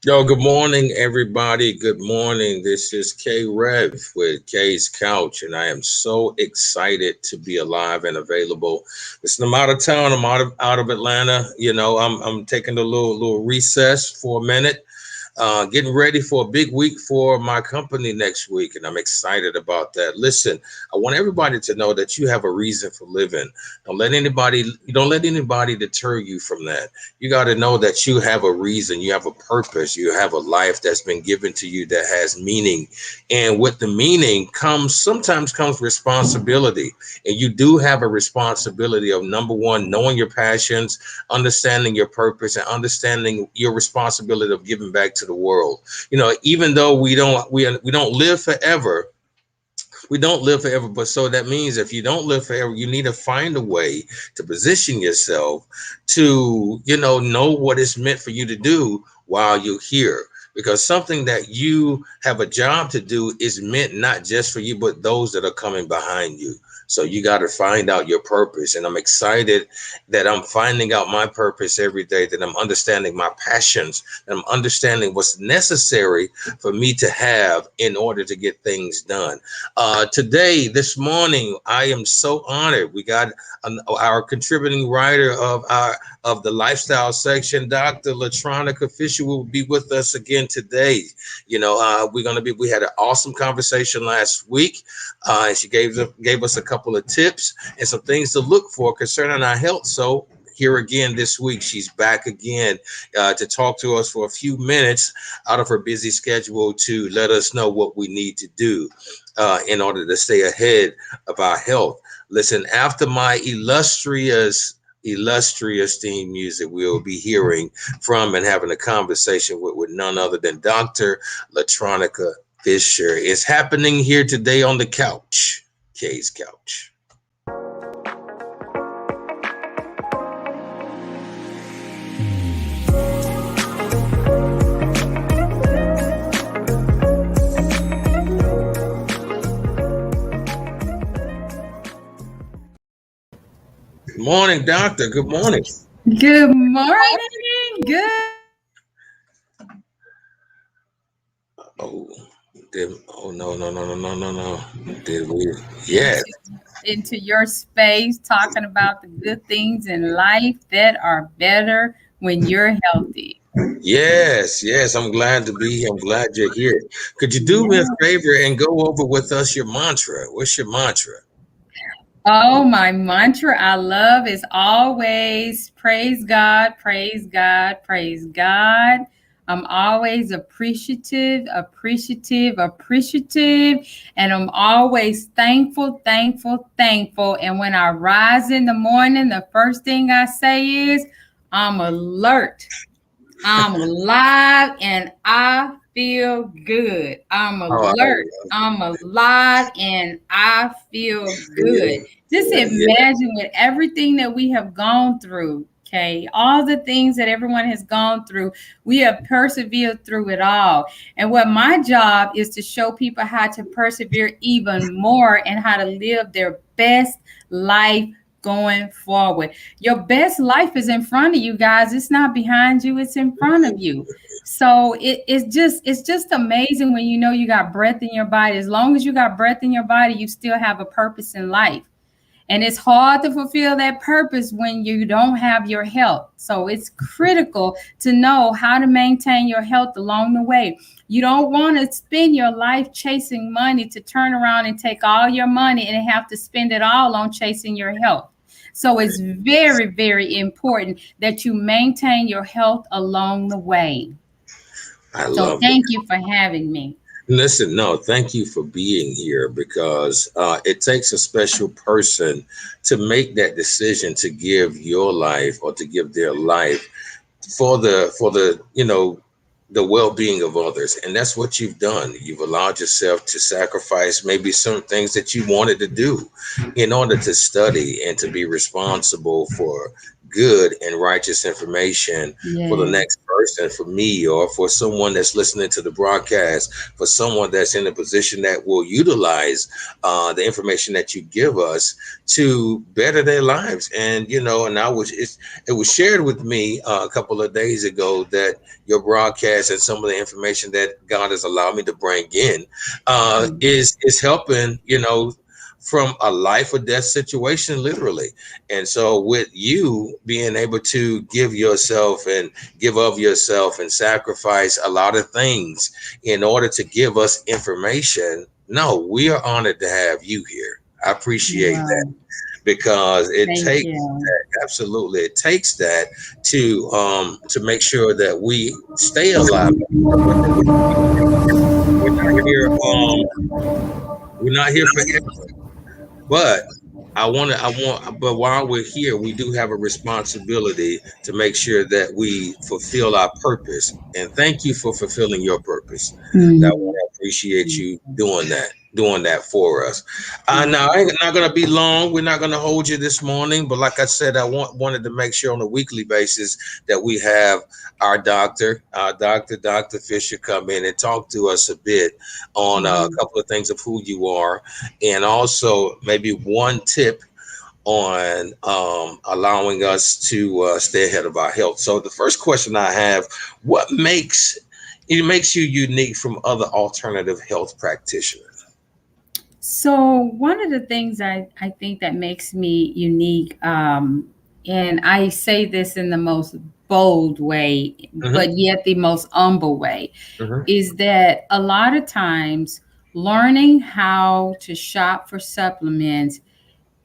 Yo, good morning, everybody. Good morning. This is K Rev with K's Couch, and I am so excited to be alive and available. Listen, I'm out of town. I'm out of Atlanta. I'm taking a little recess for a minute, getting ready for a big week for my company next week, and I'm excited about that. Listen, I want everybody to know that you have a reason for living. Don't let anybody deter you from that. You got to know that you have a reason, you have a purpose, you have a life that's been given to you that has meaning, and with the meaning comes responsibility, and you do have a responsibility of number one, knowing your passions, understanding your purpose, and understanding your responsibility of giving back to the world. Even though we don't live forever, but so that means if you don't live forever, you need to find a way to position yourself to know what is meant for you to do while you're here, because something that you have a job to do is meant not just for you but those that are coming behind you. So you got to find out your purpose, and I'm excited that I'm finding out my purpose every day, that I'm understanding my passions, and I'm understanding what's necessary for me to have in order to get things done. This morning, I am so honored. We got our contributing writer of the lifestyle section, Dr. LaTronica Fisher, will be with us again today. We had an awesome conversation last week, and she gave us a couple of tips and some things to look for concerning our health. So here again this week, she's back again to talk to us for a few minutes out of her busy schedule to let us know what we need to do in order to stay ahead of our health. Listen, after my illustrious theme music, we'll be hearing from and having a conversation with none other than Dr. LaTronica Fisher. It's happening here today on the couch, K's Couch. Good morning, Doctor. Good morning. Good morning. Good. Oh, oh no, no, no, no, no, no, no. Did we? Yes. into into your space talking about the good things in life that are better when you're healthy. Yes, yes, I'm glad to be here. I'm glad you're here. Could you do me a Yeah. favor and go over with us your mantra? What's your mantra? Oh, my mantra I love is always praise God, praise God, praise God. I'm always appreciative, appreciative, appreciative, and I'm always thankful, thankful, thankful. And when I rise in the morning, the first thing I say is, I'm alert. I'm alive and I feel good. I'm Oh, I alert. I'm alive and I feel good. feel Just good. Yeah. imagine with everything that we have gone through, okay, all the things that everyone has gone through, we have persevered through it all. And what my job is to show people how to persevere even more and how to live their best life going forward. Your best life is in front of you guys. It's not behind you, it's in front of you. So it's just amazing when you know you got breath in your body. As long as you got breath in your body, you still have a purpose in life. And it's hard to fulfill that purpose when you don't have your health. So it's critical to know how to maintain your health along the way. You don't want to spend your life chasing money to turn around and take all your money and have to spend it all on chasing your health. So it's very, very important that you maintain your health along the way. I So love it. thank you for having me. Listen, no, thank you for being here, because it takes a special person to make that decision to give your life or to give their life for the well-being of others, and that's what you've done. You've allowed yourself to sacrifice maybe some things that you wanted to do in order to study and to be responsible for good and righteous information for the Yes. next person, for me, or for someone that's listening to the broadcast, for someone that's in a position that will utilize the information that you give us to better their lives. And and it was shared with me a couple of days ago that your broadcast and some of the information that God has allowed me to bring in is helping, from a life or death situation, literally. And so, with you being able to give yourself and give of yourself and sacrifice a lot of things in order to give us information, no, we are honored to have you here. I appreciate that, Wow. because it Thank takes you. that, absolutely, it takes that to make sure that we stay alive. We're not here we're not here forever. But but while we're here, we do have a responsibility to make sure that we fulfill our purpose. And thank you for fulfilling your purpose. I want Mhm. to appreciate you doing that for us. Now, I'm not going to be long. We're not going to hold you this morning. But like I said, wanted to make sure on a weekly basis that we have Dr. Fisher, come in and talk to us a bit on a Mhm. couple of things of who you are, and also maybe one tip on allowing us to stay ahead of our health. So the first question I have: what makes you unique from other alternative health practitioners? So one of the things I think that makes me unique, and I say this in the most bold way, Hmm. but yet the most humble way, Hmm. is that a lot of times learning how to shop for supplements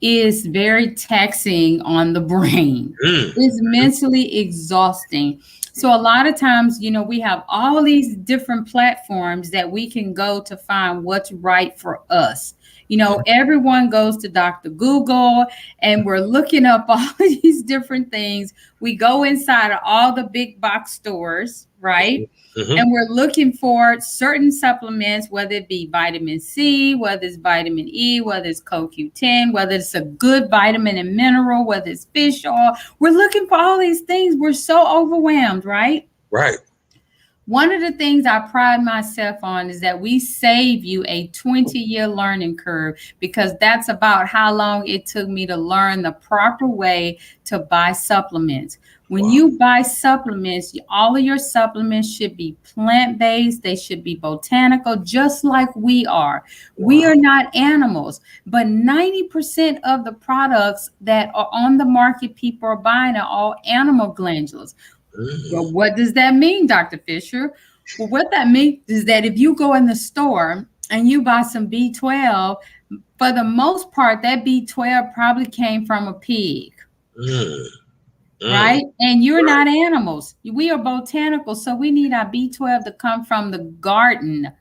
is very taxing on the brain. Mm. It's mentally exhausting. So a lot of times, we have all these different platforms that we can go to find what's right for us. Everyone goes to Dr. Google and we're looking up all these different things. We go inside of all the big box stores, right? Hmm. And we're looking for certain supplements, whether it be vitamin C, whether it's vitamin E, whether it's CoQ10, whether it's a good vitamin and mineral, whether it's fish oil. We're looking for all these things. We're so overwhelmed, right? Right. One of the things I pride myself on is that we save you a 20-year learning curve, because that's about how long it took me to learn the proper way to buy supplements. When Wow. you buy supplements, all of your supplements should be plant based, they should be botanical, just like we are. We Wow. are not animals, but 90% of the products that are on the market people are buying are all animal glandules. Well, Mm. what does that mean, Dr. Fisher? Well, what that means is that if you go in the store and you buy some B12, for the most part, that B12 probably came from a pig, Mm. Mm. right? And you're Right. not animals. We are botanical. So we need our B12 to come from the garden,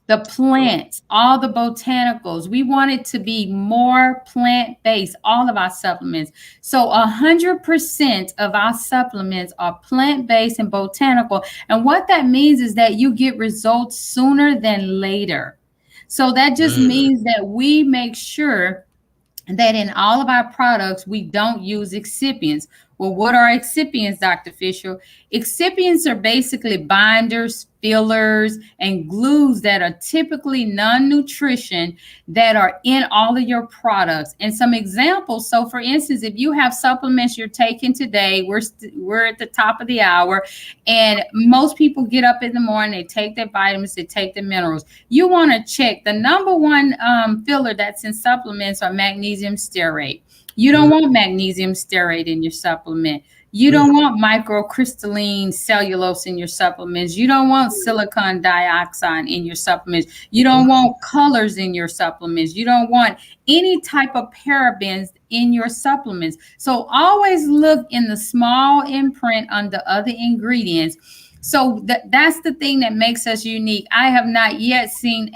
the plants, all the botanicals. We want it to be more plant based, all of our supplements. So 100% of our supplements are plant based and botanical. And what that means is that you get results sooner than later. So that just Mm. means that we make sure that in all of our products, we don't use excipients. Well, what are excipients, Dr. Fisher? Excipients are basically binders, fillers, and glues that are typically non-nutrition that are in all of your products. And some examples. So, for instance, if you have supplements you're taking today, we're at the top of the hour, and most people get up in the morning, they take their vitamins, they take their minerals. You want to check the number one filler that's in supplements are magnesium stearate. You don't Mm. want magnesium stearate in your supplement. You Mm. don't want microcrystalline cellulose in your supplements. You don't want silicon dioxide in your supplements. You don't want colors in your supplements. You don't want any type of parabens in your supplements. So always look in the small imprint under other ingredients. So that's the thing that makes us unique. I have not yet seen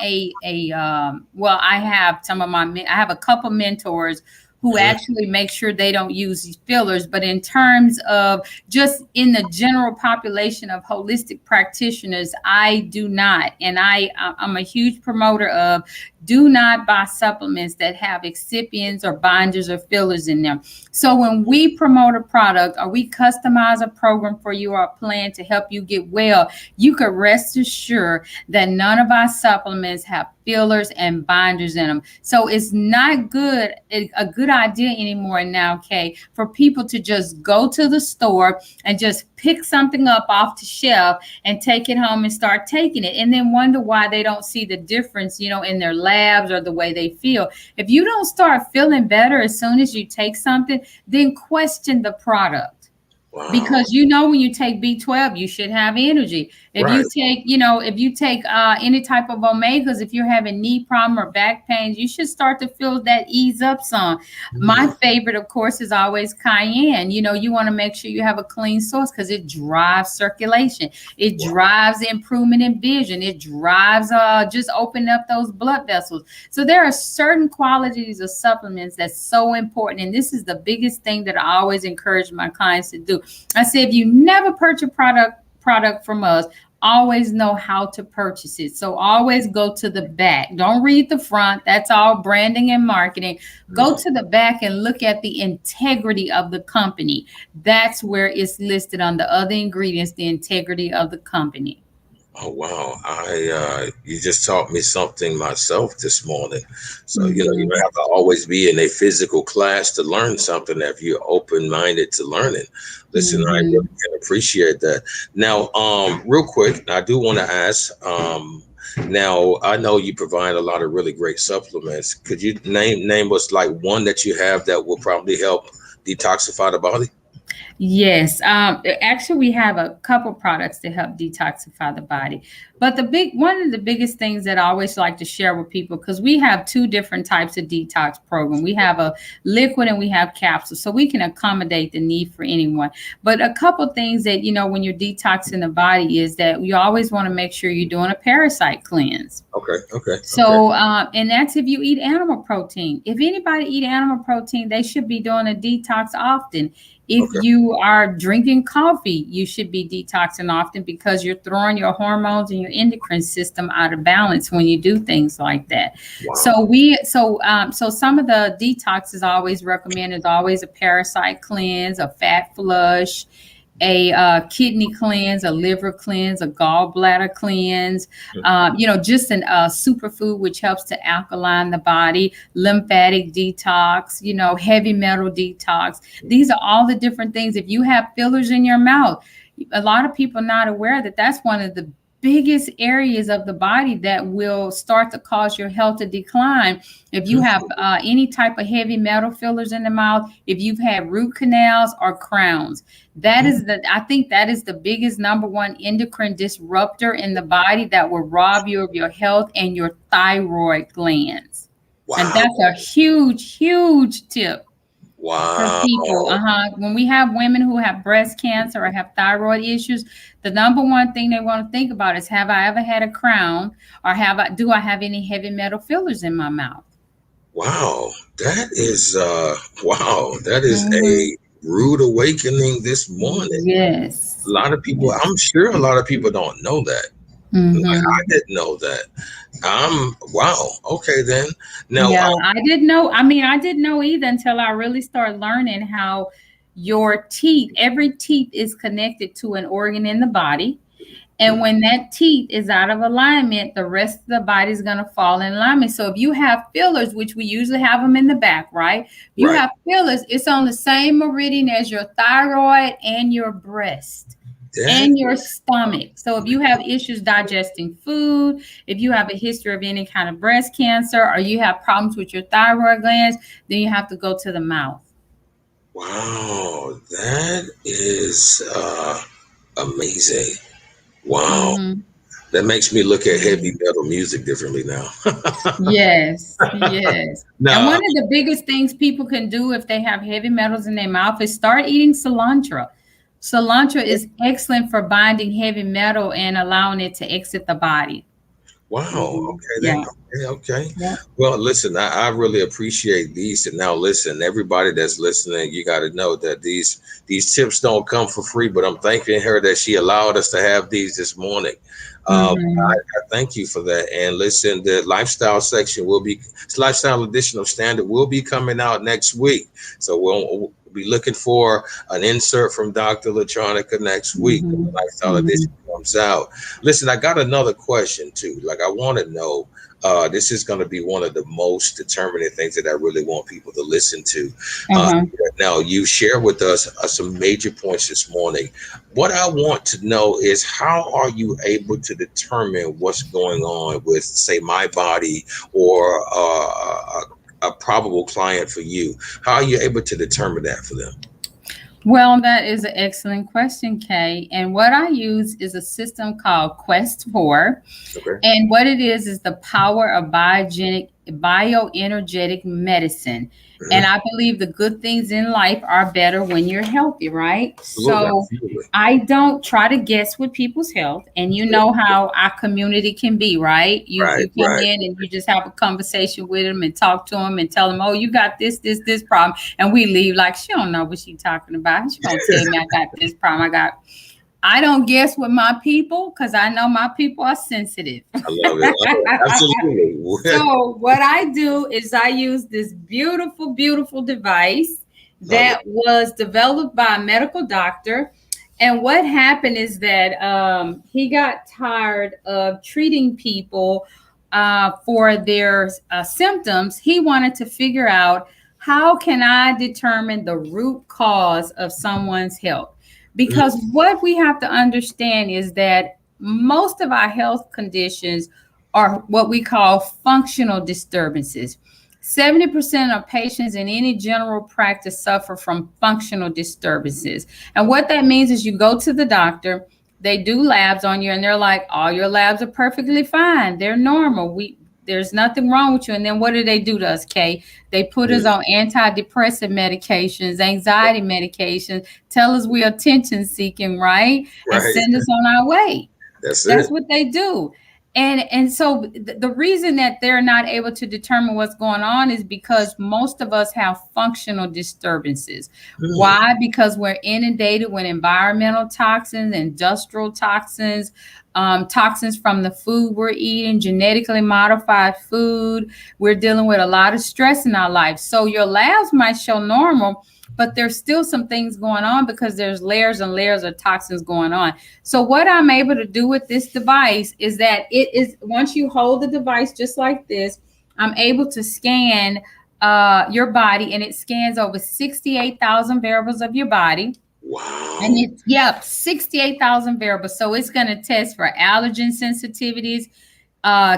well, I have I have a couple mentors who actually make sure they don't use these fillers. But in terms of just in the general population of holistic practitioners, I do not. And I'm a huge promoter of do not buy supplements that have excipients or binders or fillers in them. So when we promote a product or we customize a program for you or a plan to help you get well, you can rest assured that none of our supplements have fillers and binders in them. So it's not a good idea anymore now, Kay, for people to just go to the store and just pick something up off the shelf and take it home and start taking it, and then wonder why they don't see the difference, in their labs or the way they feel. If you don't start feeling better as soon as you take something, then question the product. Wow. Because when you take B12, you should have energy. If Right. if you take any type of omegas, if you're having knee problem or back pains, you should start to feel that ease up some. My favorite, of course, is always cayenne. You want to make sure you have a clean source because it drives circulation. It drives improvement in vision. It drives just opening up those blood vessels. So there are certain qualities of supplements that's so important. And this is the biggest thing that I always encourage my clients to do. I say, if you never purchase product from us, always know how to purchase it. So always go to the back. Don't read the front. That's all branding and marketing. Go to the back and look at the integrity of the company. That's where it's listed on the other ingredients, the integrity of the company. Oh wow! You just taught me something myself this morning. So you don't have to always be in a physical class to learn something if you're open-minded to learning. Listen, I really can appreciate that. Now, real quick, I do want to ask. Now I know you provide a lot of really great supplements. Could you name us like one that you have that will probably help detoxify the body? Yes. Actually, we have a couple products to help detoxify the body. But one of the biggest things that I always like to share with people, because we have two different types of detox program. We have a liquid and we have capsules, so we can accommodate the need for anyone. But a couple things that, when you're detoxing the body is that you always want to make sure you're doing a parasite cleanse. Okay. So, and that's if you eat animal protein. If anybody eat animal protein, they should be doing a detox often. If you are drinking coffee, you should be detoxing often because you're throwing your hormones and your endocrine system out of balance when you do things like that. Wow. So some of the detoxes I always recommend is always a parasite cleanse, a fat flush, a kidney cleanse, a liver cleanse, a gallbladder cleanse, just a superfood which helps to alkaline the body, lymphatic detox, heavy metal detox. These are all the different things. If you have fillers in your mouth, a lot of people are not aware that that's one of the biggest areas of the body that will start to cause your health to decline. If you have any type of heavy metal fillers in the mouth, if you've had root canals or crowns, I think that is the biggest number one endocrine disruptor in the body that will rob you of your health and your thyroid glands. Wow. And that's a huge, huge tip. Wow. For people, when we have women who have breast cancer or have thyroid issues, the number one thing they want to think about is, have I ever had a crown, or do I have any heavy metal fillers in my mouth? Wow, that is a rude awakening this morning. Yes. A lot of people, I'm sure a lot of people don't know that. Like, I didn't know that. Wow. Okay, then. Now, I didn't know. I didn't know either until I really started learning how every teeth is connected to an organ in the body. And when that teeth is out of alignment, the rest of the body is going to fall in alignment. So if you have fillers, which we usually have them in the back, right? You have fillers, it's on the same meridian as your thyroid and your breast. And your stomach. So if you have issues digesting food, if you have a history of any kind of breast cancer, or you have problems with your thyroid glands, then you have to go to the mouth. Wow, that is amazing. Wow. That makes me look at heavy metal music differently now. Yes. Now, and one of the biggest things people can do if they have heavy metals in their mouth is start eating cilantro. Cilantro is excellent for binding heavy metal and allowing it to exit the body. Wow. Mhm. Okay. Then. Yeah. Okay. Okay. Yeah. Well, listen, I really appreciate these. And now, listen, everybody that's listening, you got to know that these tips don't come for free. But I'm thanking her that she allowed us to have these this morning. Hmm. I thank you for that. And listen, the lifestyle section will be lifestyle edition of Standard will be coming out next week. So we'll be looking for an insert from Dr. LaTronica next week when Hmm. the lifestyle Hmm. edition comes out. Listen, I got another question too. Like I want to know. This is going to be one of the most determining things that I really want people to listen to. Uh, Uh-huh. Now, you share with us some major points this morning. What I want to know is how are you able to determine what's going on with, say, my body or a probable client for you? How are you able to determine that for them? Well, that is an excellent question, Kay. And what I use is a system called Quest 4. Okay. And what it is the power of bioenergetic medicine. And Mhm. I believe the good things in life are better when you're healthy, right? Absolutely. So Absolutely. I don't try to guess with people's health. And you know how our community can be, right? You Right. come Right. in and you just have a conversation with them and talk to them and tell them, oh, you got this problem. And we leave like she don't know what she talking about. She gonna tell me I got this problem. I don't guess with my people because I know my people are sensitive. I love it. Oh, absolutely. So what I do is I use this beautiful, beautiful device Love it. that was developed by a medical doctor. And what happened is that he got tired of treating people for their symptoms. He wanted to figure out how can I determine the root cause of someone's health? Because what we have to understand is that most of our health conditions are what we call functional disturbances. 70% of patients in any general practice suffer from functional disturbances. And what that means is you go to the doctor, they do labs on you, and they're like, all your labs are perfectly fine. They're normal. There's nothing wrong with you. And then what do they do to us, Kay? They put us Mhm. on antidepressant medications, anxiety medications, tell us we're attention seeking, right? And Right. send us on our way. That's That's it. what they do. And so the reason that they're not able to determine what's going on is because most of us have functional disturbances. Mm. Why? Because we're inundated with environmental toxins, industrial toxins, toxins from the food we're eating, genetically modified food. We're dealing with a lot of stress in our life. So your labs might show normal, but there's still some things going on because there's layers and layers of toxins going on. So what I'm able to do with this device is that it is once you hold the device just like this, I'm able to scan your body, and it scans over 68,000 variables of your body. And Wow. it's, yep, 68,000 variables. So it's going to test for allergen sensitivities,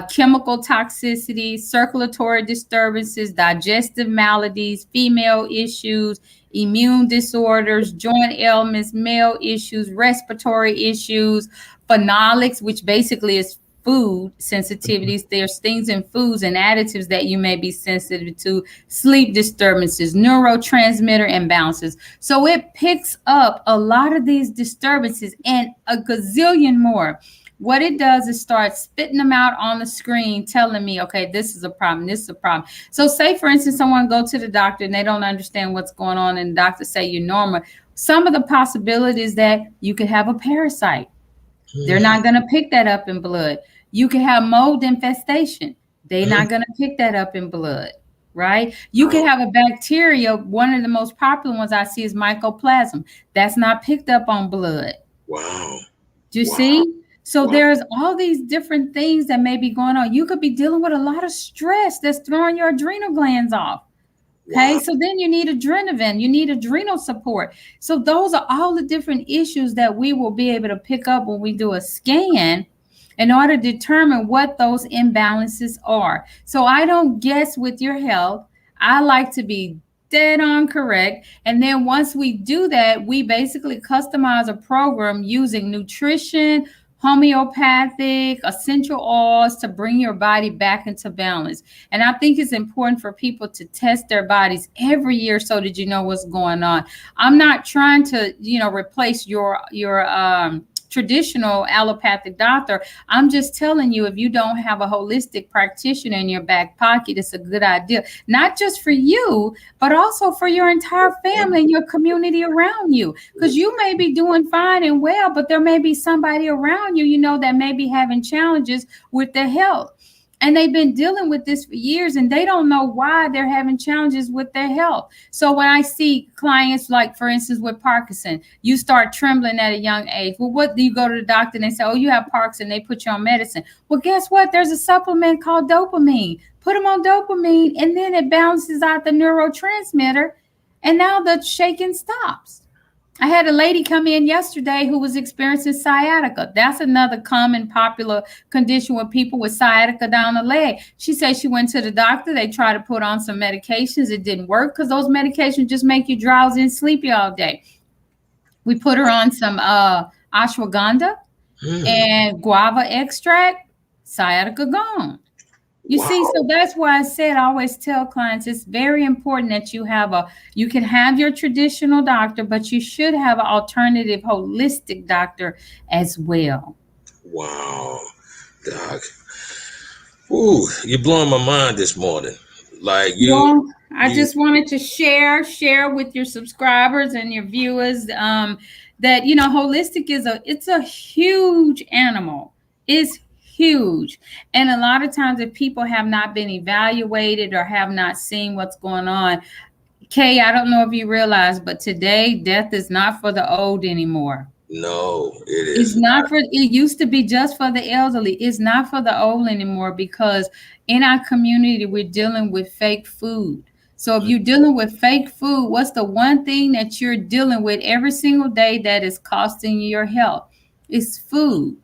chemical toxicity, circulatory disturbances, digestive maladies, female issues, immune disorders, joint ailments, male issues, respiratory issues, phenolics, which basically is food sensitivities. There's things in foods and additives that you may be sensitive to, sleep disturbances, neurotransmitter imbalances. So it picks up a lot of these disturbances and a gazillion more. What it does is start spitting them out on the screen, telling me, okay, this is a problem, this is a problem. So say, for instance, someone go to the doctor and they don't understand what's going on, and the doctor say you're normal. Some of the possibilities that you could have a parasite. They're Mm. not going to pick that up in blood. You can have mold infestation. They're Mm. not going to pick that up in blood, right? You could Wow. have a bacteria. One of the most popular ones I see is mycoplasma. That's not picked up on blood. Wow. Do you Wow. see? So Wow. there's all these different things that may be going on. You could be dealing with a lot of stress that's throwing your adrenal glands off. Okay, Wow. so then you need adrenaline, you need adrenal support. So those are all the different issues that we will be able to pick up when we do a scan in order to determine what those imbalances are. So I don't guess with your health. I like to be dead on correct. And then once we do that, we basically customize a program using nutrition, homeopathic, essential oils to bring your body back into balance. And I think it's important for people to test their bodies every year so that you know what's going on. I'm not trying to, replace your traditional allopathic doctor. I'm just telling you, if you don't have a holistic practitioner in your back pocket, it's a good idea, not just for you, but also for your entire family and your community around you. Because you may be doing fine and well, but there may be somebody around you, that may be having challenges with their health. And they've been dealing with this for years and they don't know why they're having challenges with their health. So when I see clients, like for instance, with Parkinson, you start trembling at a young age. Well, what do you go to the doctor and they say, oh, you have Parkinson, they put you on medicine. Well, guess what? There's a supplement called dopamine. Put them on dopamine and then it balances out the neurotransmitter and now the shaking stops. I had a lady come in yesterday who was experiencing sciatica. That's another common popular condition with people with sciatica down the leg. She said she went to the doctor. They tried to put on some medications. It didn't work because those medications just make you drowsy and sleepy all day. We put her on some ashwagandha and guava extract. Sciatica gone. You see, so that's why I said, I always tell clients, it's very important that you can have your traditional doctor, but you should have an alternative holistic doctor as well. Wow, Doc. Ooh, you're blowing my mind this morning. Like I just wanted to share with your subscribers and your viewers that, holistic it's a huge animal. It's huge. And a lot of times if people have not been evaluated or have not seen what's going on, Kay, I don't know if you realize, but today death is not for the old anymore. No, it is. It's not for, it used to be just for the elderly. It's not for the old anymore because in our community, we're dealing with fake food. So if you're dealing with fake food, what's the one thing that you're dealing with every single day that is costing you your health? It's food.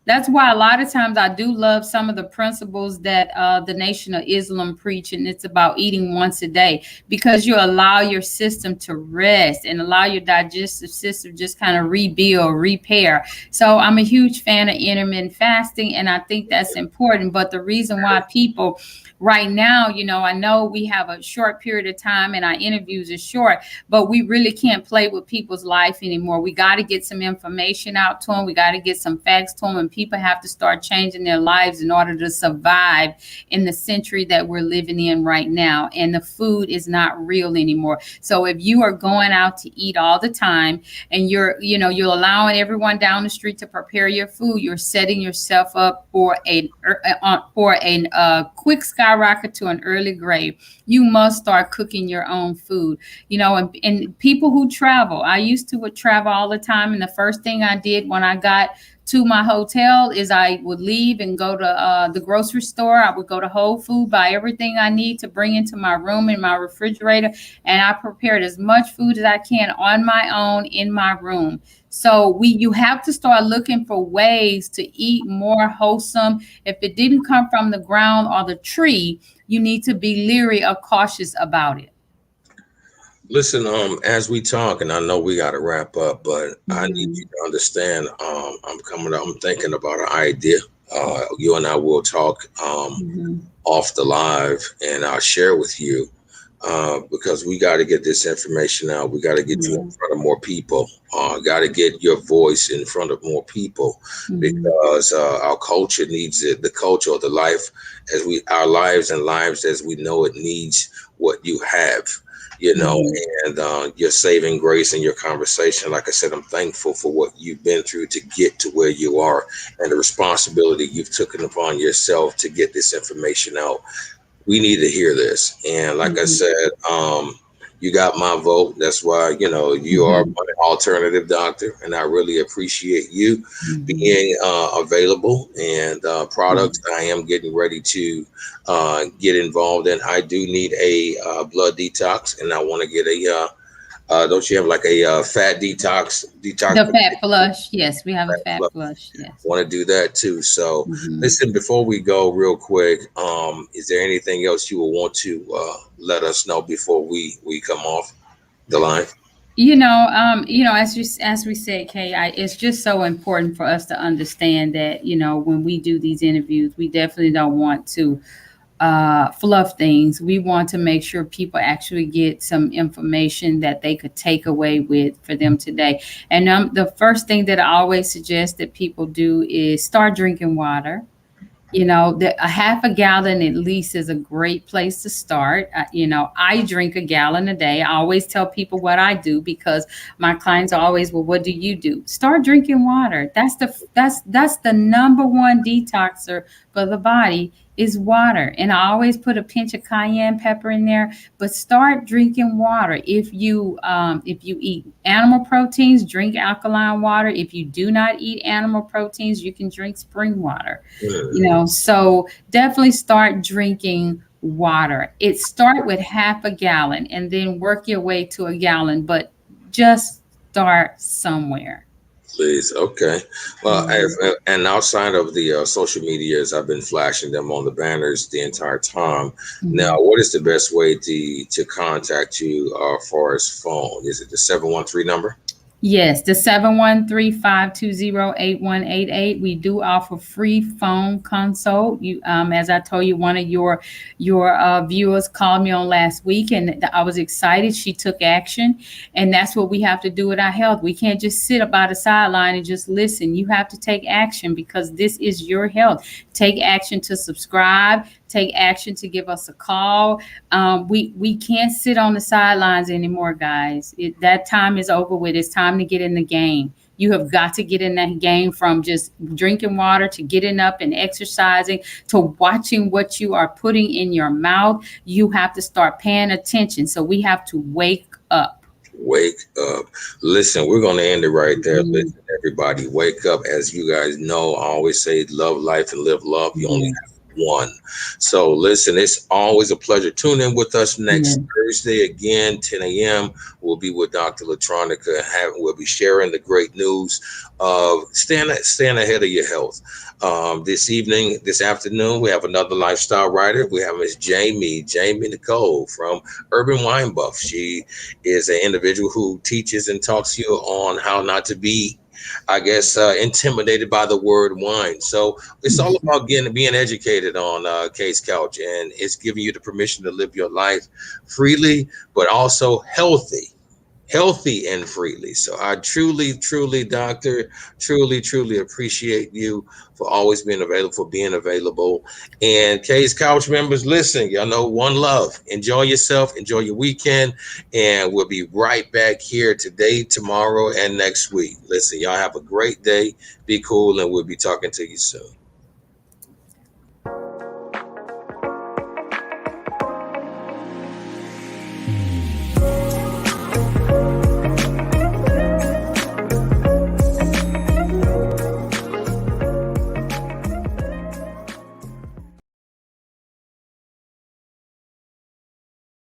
That's why a lot of times I do love some of the principles that the Nation of Islam preach, and it's about eating once a day because you allow your system to rest and allow your digestive system just kind of rebuild, repair. So I'm a huge fan of intermittent fasting, and I think that's important. But the reason why people right now, I know we have a short period of time and our interviews are short, but we really can't play with people's life anymore. We got to get some information out to them. We got to get some facts to them, and people have to start changing their lives in order to survive in the century that we're living in right now. And the food is not real anymore. So if you are going out to eat all the time and you're allowing everyone down the street to prepare your food, you're setting yourself up for a quick skyrocket to an early grave. You must start cooking your own food, and people who travel. I used to travel all the time. And the first thing I did when I got to my hotel is I would leave and go to the grocery store. I would go to Whole Foods, buy everything I need to bring into my room in my refrigerator. And I prepared as much food as I can on my own in my room. So you have to start looking for ways to eat more wholesome. If it didn't come from the ground or the tree, you need to be leery or cautious about it. Listen, as we talk, and I know we got to wrap up, but I need you to understand. I'm thinking about an idea. You and I will talk off the live, and I'll share with you because we got to get this information out. We got to get you in front of more people. Got to get your voice in front of more people because our culture needs it. The culture or the life our lives and lives as we know it needs what you have. And your saving grace and your conversation. Like I said, I'm thankful for what you've been through to get to where you are and the responsibility you've taken upon yourself to get this information out. We need to hear this. And like I said, you got my vote. That's why, you are an alternative doctor. And I really appreciate you being available and products I am getting ready to get involved in. I do need a blood detox, and I want to get don't you have like a fat detox? The fat flush. Yes, we have a fat flush. Yes. Want to do that too. So listen, before we go real quick, is there anything else you will want to let us know before we come off the line? As we said, Kay, it's just so important for us to understand that, when we do these interviews, we definitely don't want to fluff things. We want to make sure people actually get some information that they could take away with for them today. And the first thing that I always suggest that people do is start drinking water. A half a gallon at least is a great place to start. I drink a gallon a day. I always tell people what I do because my clients are always, well, what do you do? Start drinking water. That's the number one detoxer for the body is water. And I always put a pinch of cayenne pepper in there. But start drinking water. If you eat animal proteins, drink alkaline water. If you do not eat animal proteins, you can drink spring water. So definitely start drinking water. It start with half a gallon and then work your way to a gallon, but just start somewhere. Please. Okay. Well, Mhm. and outside of the social medias, I've been flashing them on the banners the entire time. Now, Mhm. what is the best way to contact you for as phone? Is it the 713 number? Yes, the 713-520-8188. We do offer free phone consult. As I told you, one of your viewers called me on last week, and I was excited. She took action, and that's what we have to do with our health. We can't just sit by the sideline and just listen. You have to take action because this is your health. Take action to subscribe. Take action to give us a call. We can't sit on the sidelines anymore, guys. That time is over with. It's time to get in the game. You have got to get in that game from just drinking water to getting up and exercising to watching what you are putting in your mouth. You have to start paying attention. So we have to wake up. Wake up. Listen, we're going to end it right there. Mhm. Listen, everybody, wake up. As you guys know, I always say love life and live love. You only have Yes. one. So, listen, it's always a pleasure. Tune in with us next Yes. Thursday again, 10 a.m. We'll be with Dr. LaTronica. We'll be sharing the great news of staying ahead of your health. This afternoon, we have another lifestyle writer. We have Miss Jamie Nicole from Urban Wine Buff. She is an individual who teaches and talks to you on how not to be, I guess, intimidated by the word wine. So it's all about being educated on Case Couch, and it's giving you the permission to live your life freely, but also healthy and freely. So I truly, doctor, truly appreciate you for always being available, for being available. And K's Couch members, listen, y'all know one love. Enjoy yourself, enjoy your weekend, and we'll be right back here today, tomorrow, and next week. Listen, y'all have a great day. Be cool, and we'll be talking to you soon.